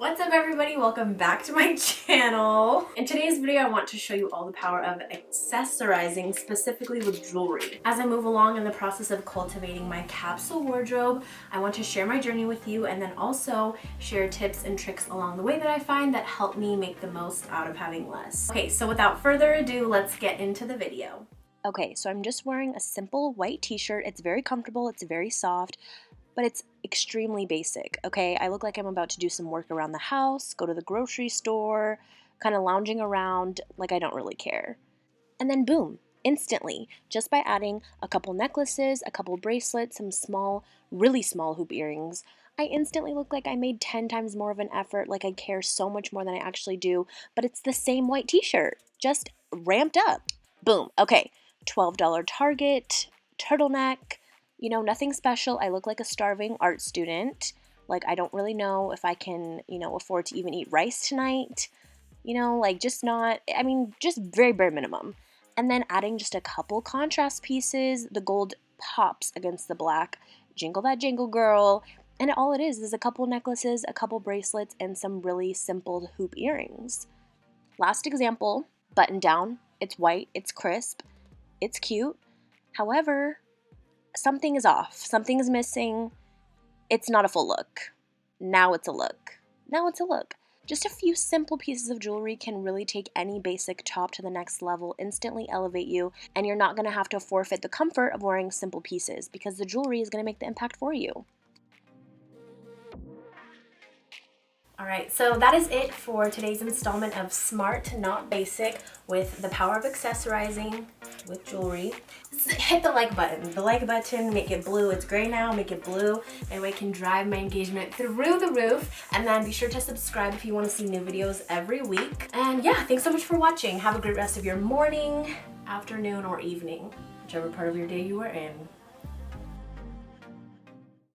What's up everybody? Welcome back to my channel. In today's video, I want to show you all the power of accessorizing, specifically with jewelry. As I move along in the process of cultivating my capsule wardrobe, I want to share my journey with you and then also share tips and tricks along the way that I find that help me make the most out of having less. Okay, so without further ado, let's get into the video. Okay, so I'm just wearing a simple white t-shirt. It's very comfortable, it's very soft, but it's extremely basic, okay? I look like I'm about to do some work around the house, go to the grocery store, kind of lounging around like I don't really care. And then boom, instantly, just by adding a couple necklaces, a couple bracelets, some small, really small hoop earrings, I instantly look like I made 10 times more of an effort, like I care so much more than I actually do, but it's the same white t-shirt, just ramped up. Boom, okay, $12 Target, turtleneck, you know, nothing special. I look like a starving art student. Like, I don't really know if I can, afford to even eat rice tonight. Just not, just very bare minimum. And then adding just a couple contrast pieces. The gold pops against the black. Jingle that jingle, girl. And all it is a couple necklaces, a couple bracelets, and some really simple hoop earrings. Last example, button down. It's white, it's crisp, it's cute. However, something is off. Something is missing. It's not a full look. Now it's a look. Now it's a look. Just a few simple pieces of jewelry can really take any basic top to the next level, instantly elevate you, and you're not going to have to forfeit the comfort of wearing simple pieces because the jewelry is going to make the impact for you. Alright, so that is it for today's installment of Smart Not Basic with the power of accessorizing with jewelry. Hit the like button. The like button, make it blue. It's gray now, make it blue. That way I can drive my engagement through the roof. And then be sure to subscribe if you want to see new videos every week. And yeah, thanks so much for watching. Have a great rest of your morning, afternoon, or evening, whichever part of your day you are in.